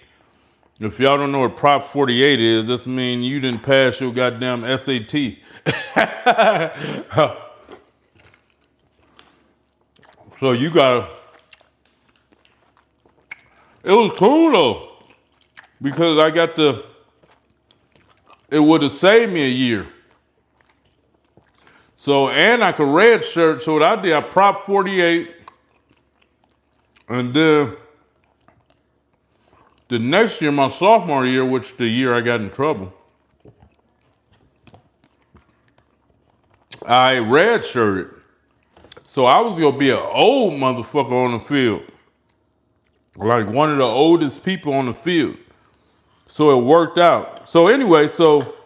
If y'all don't know what Prop 48 is, this means you didn't pass your goddamn SAT. So you gotta, it was cool though, because I got to, it would have saved me a year. So, and I could red shirt, so what I did, I Prop 48, and then the next year, my sophomore year, which the year I got in trouble, I redshirted. So I was gonna be an old motherfucker on the field. Like one of the oldest people on the field. So it worked out. So anyway, so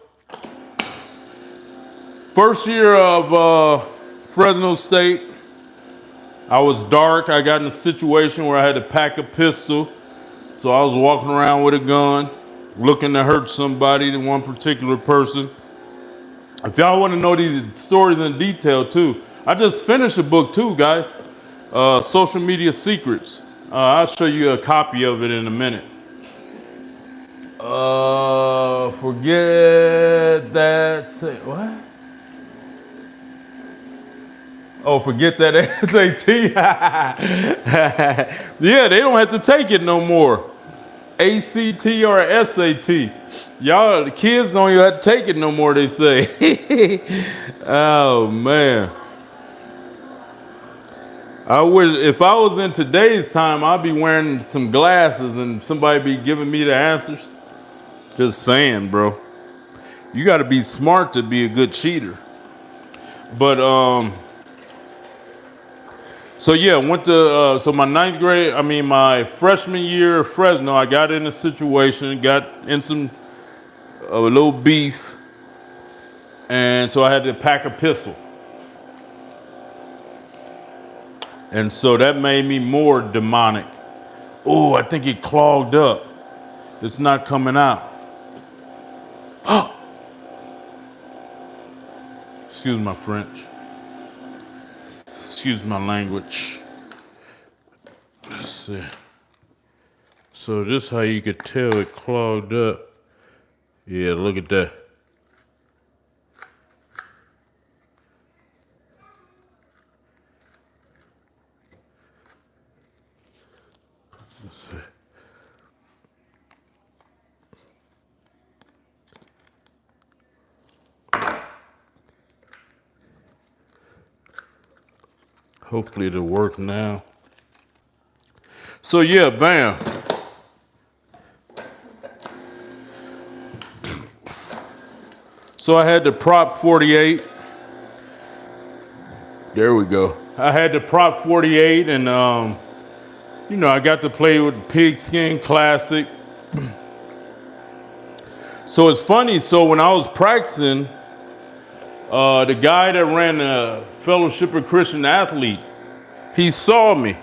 first year of Fresno State, I was dark. I got in a situation where I had to pack a pistol. So I was walking around with a gun, looking to hurt somebody, one particular person. If y'all want to know these stories in detail too, I just finished a book too, guys. Social Media Secrets. I'll show you a copy of it in a minute. Forget that. What? Oh, forget that SAT. Yeah, they don't have to take it no more. ACT or SAT. Y'all, the kids don't even have to take it no more, they say. Oh, man. I wish, if I was in today's time, I'd be wearing some glasses and somebody be giving me the answers. Just saying, bro. You got to be smart to be a good cheater. But, so yeah, went to, so my my freshman year of Fresno, I got in a situation, got in a little beef, and so I had to pack a pistol. And so that made me more demonic. Oh, I think it clogged up. It's not coming out. Excuse my French. Excuse my language. Let's see. So this is how you could tell it clogged up. Yeah, look at that. Let's see. Hopefully it'll work now. So yeah, bam. So I had the Prop 48. There we go. I had the Prop 48 and I got to play with the Pigskin Classic. So it's funny, so when I was practicing, the guy that ran the Fellowship of Christian Athlete, he saw me.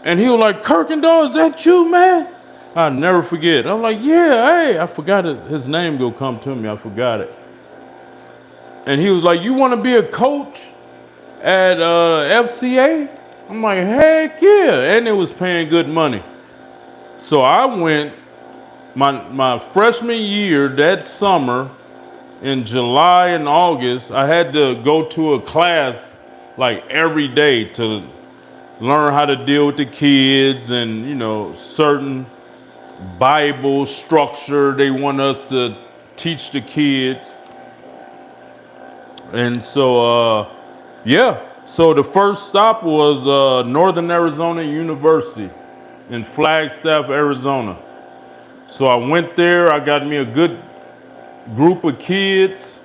And he was like, Kirkendall, is that you, man? I'll never forget. I'm like, yeah, hey, I forgot it. His name go come to me. I forgot it. And he was like, you want to be a coach at FCA? I'm like, heck yeah. And it was paying good money. So I went my freshman year that summer in July and August. I had to go to a class like every day to learn how to deal with the kids and, certain Bible structure they want us to teach the kids. And so, so the first stop was Northern Arizona University in Flagstaff, Arizona. So I went there, I got me a good group of kids,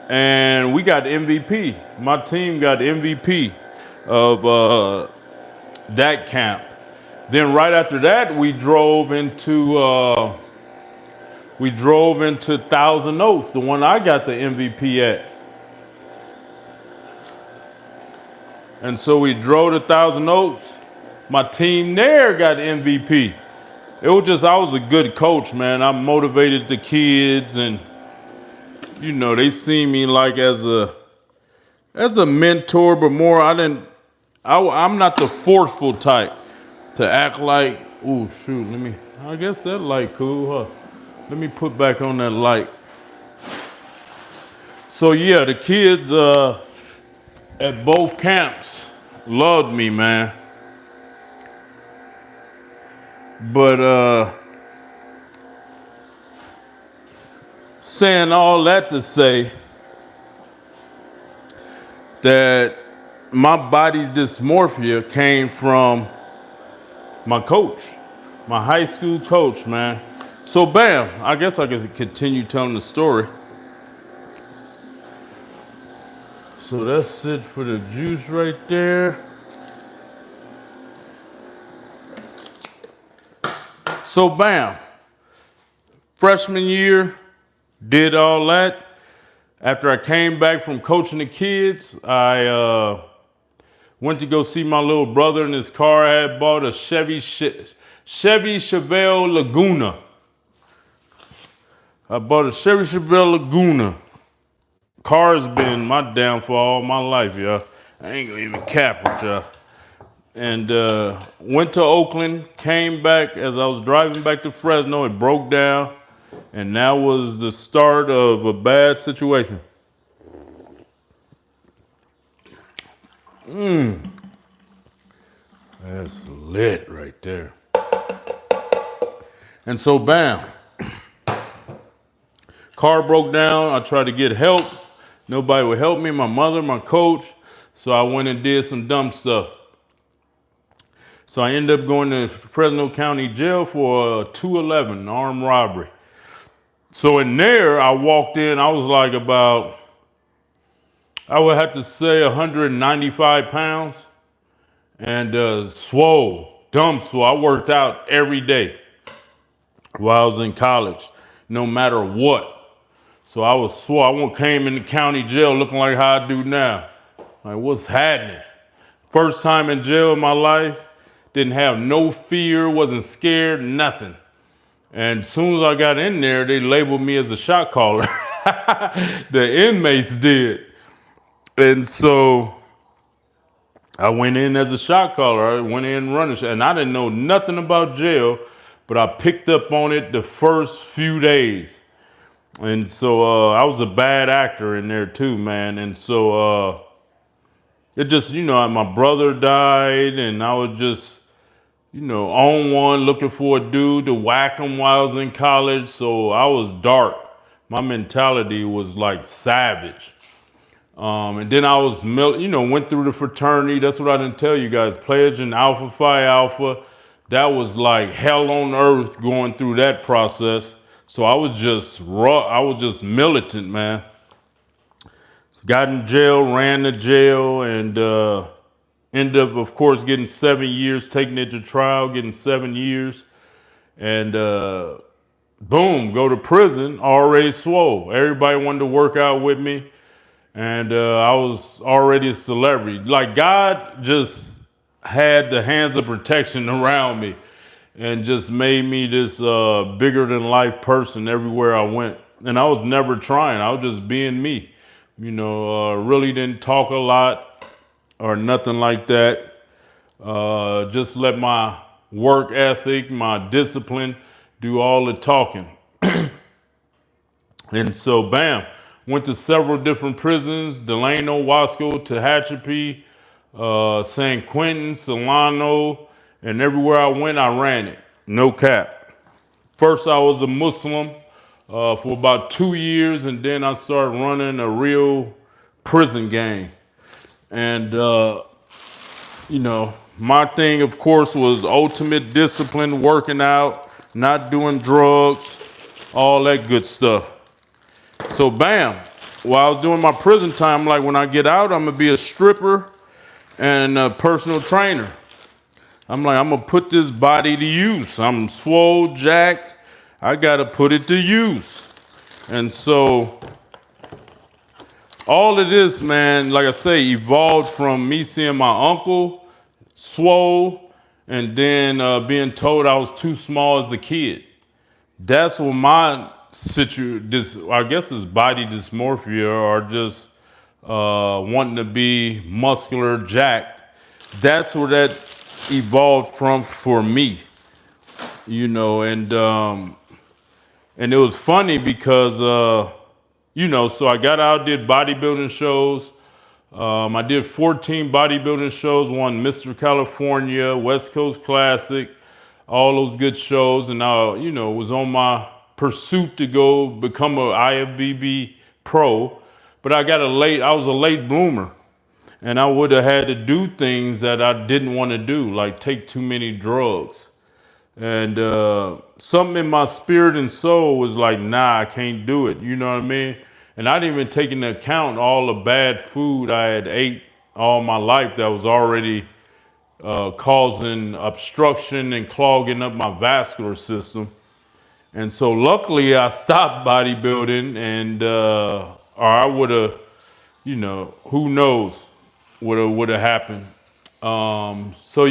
and we got MVP. My team got MVP of that camp. Then right after that, we drove into Thousand Oaks, the one I got the MVP at. And so we drove to Thousand Oaks. My team there got MVP. It was just, I was a good coach, man. I motivated the kids, and they see me like as a mentor, but more I'm not the forceful type to act like, oh shoot, I guess that light cool, huh? Let me put back on that light. So yeah, the kids at both camps loved me, man. But saying all that to say that my body dysmorphia came from my coach, my high school coach, man. So bam, I guess I could continue telling the story. So that's it for the juice right there. So bam, freshman year, did all that. After I came back from coaching the kids, I went to go see my little brother in his car. I had bought a Chevy Chevelle Laguna. I bought a Chevy Chevelle Laguna. Car's been my downfall all my life, y'all. I ain't gonna even cap with y'all. And went to Oakland, came back. As I was driving back to Fresno, it broke down. And that was the start of a bad situation. That's lit right there. And so bam, car broke down. I tried to get help. Nobody would help me, my mother, my coach. So I went and did some dumb stuff. So I ended up going to Fresno County Jail for a 211 armed robbery. So in there, I walked in, I was like about, I would have to say 195 pounds and swole, dumb swole. I worked out every day while I was in college, no matter what. So I was swole. I came in the county jail looking like how I do now. Like, what's happening? First time in jail in my life, didn't have no fear, wasn't scared, nothing. And as soon as I got in there, they labeled me as a shot caller. The inmates did. And so I went in as a shot caller. I went in running, and I didn't know nothing about jail, but I picked up on it the first few days. And so I was a bad actor in there too, man. And so it just, my brother died, and I was just, on one looking for a dude to whack him while I was in college. So I was dark. My mentality was like savage. And then I was, went through the fraternity. That's what I didn't tell you guys. Pledge and Alpha Phi Alpha. That was like hell on earth going through that process. So I was just raw. I was just militant, man. Got in jail, ran to jail, and ended up, of course, getting 7 years, taking it to trial, getting 7 years. And boom, go to prison, already swole. Everybody wanted to work out with me. And I was already a celebrity. Like God just had the hands of protection around me and just made me this bigger than life person everywhere I went. And I was never trying. I was just being me. Really didn't talk a lot or nothing like that. Just let my work ethic, my discipline do all the talking. And so, bam. Went to several different prisons, Delano, Wasco, Tehachapi, San Quentin, Solano, and everywhere I went, I ran it. No cap. First, I was a Muslim for about 2 years, and then I started running a real prison gang. And, my thing, of course, was ultimate discipline, working out, not doing drugs, all that good stuff. So bam, while I was doing my prison time, like when I get out, I'm gonna be a stripper and a personal trainer. I'm like, I'm gonna put this body to use. I'm swole, jacked. I gotta put it to use. And so all of this, man, like I say, evolved from me seeing my uncle swole and then being told I was too small as a kid. That's what my I guess it's body dysmorphia or just wanting to be muscular, jacked. That's where that evolved from for me, and it was funny because, so I got out, did bodybuilding shows. I did 14 bodybuilding shows, won Mr. California, West Coast Classic, all those good shows. And I, was on my pursuit to go become a IFBB pro, but I was a late bloomer, and I would have had to do things that I didn't want to do, like take too many drugs. And something in my spirit and soul was like, nah, I can't do it. You know what I mean? And I didn't even take into account all the bad food I had ate all my life that was already causing obstruction and clogging up my vascular system. And so luckily I stopped bodybuilding, and or I would have, who knows what would have happened. So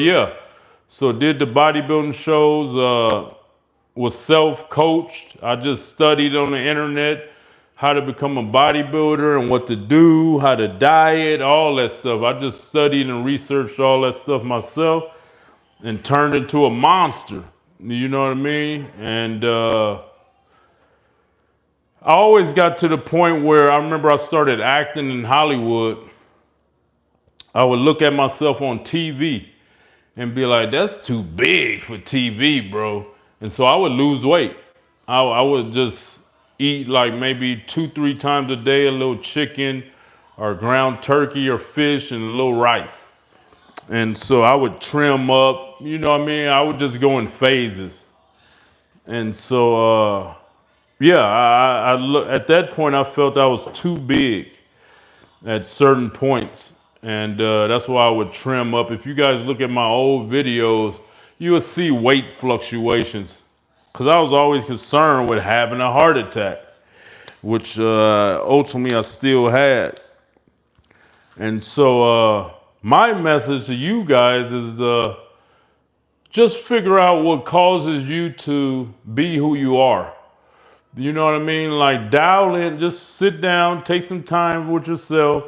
did the bodybuilding shows, was self-coached. I just studied on the internet how to become a bodybuilder and what to do, how to diet, all that stuff. I just studied and researched all that stuff myself and turned into a monster. You know what I mean? And I always got to the point where I remember I started acting in Hollywood. I would look at myself on TV and be like, that's too big for TV, bro. And so I would lose weight. I would just eat like maybe 2-3 times a day, a little chicken or ground turkey or fish and a little rice. And so I would trim up, you know what I mean? I would just go in phases. And so, I look, at that point, I felt I was too big at certain points. And that's why I would trim up. If you guys look at my old videos, you will see weight fluctuations. Because I was always concerned with having a heart attack, which ultimately I still had. And so, my message to you guys is just figure out what causes you to be who you are. You know what I mean? Like dial in, just sit down, take some time with yourself.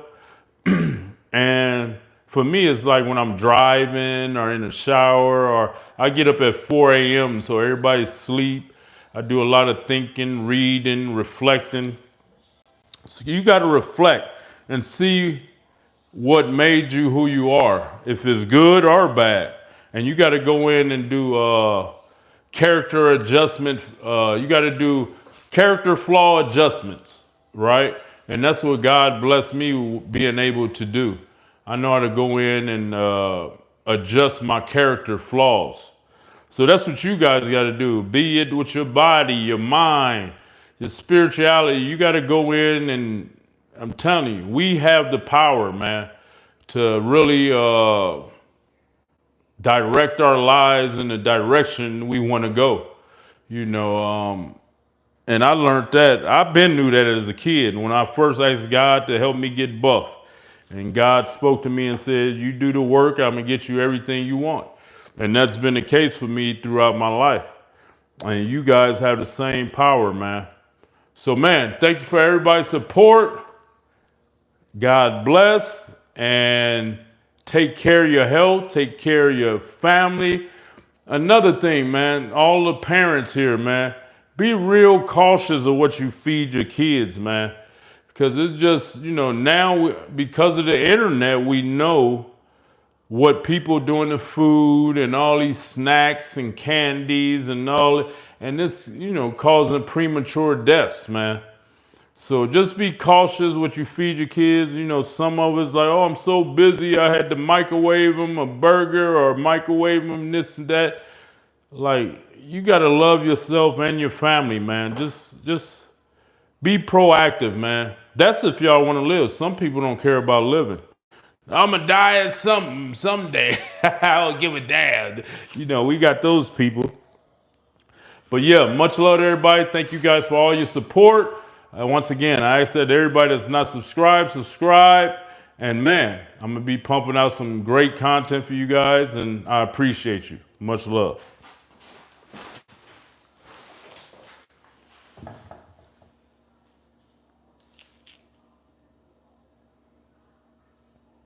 And for me, it's like when I'm driving or in the shower, or I get up at 4 a.m. so everybody's asleep. I do a lot of thinking, reading, reflecting. So you got to reflect and see what made you who you are, if it's good or bad. And you got to go in and do character adjustment. You got to do character flaw adjustments, right? And that's what God blessed me being able to do. I know how to go in and adjust my character flaws. So that's what you guys got to do. Be it with your body, your mind, your spirituality. You got to go in and I'm telling you, we have the power, man, to really direct our lives in the direction we want to go. You know, and I learned that. I've been knew that as a kid when I first asked God to help me get buff. And God spoke to me and said, you do the work, I'm going to get you everything you want. And that's been the case for me throughout my life. And you guys have the same power, man. So, man, thank you for everybody's support. God bless. And take care of your health. Take care of your family. Another thing, man, all the parents here, man, be real cautious of what you feed your kids, man. Because it's just, you know, now because of the internet, we know what people do in the food and all these snacks and candies and all, and this, you know, causing premature deaths, man. So just be cautious what you feed your kids. You know, some of us like, oh, I'm so busy, I had to microwave them a burger or microwave them this and that. Like, you got to love yourself and your family, man. Just be proactive, man. That's if y'all want to live. Some people don't care about living. I'm going to die at someday. I'll give a damn. You know, we got those people. But yeah, much love to everybody. Thank you guys for all your support. Once again, I ask that everybody that's not subscribed, subscribe. And man, I'm going to be pumping out some great content for you guys, and I appreciate you. Much love.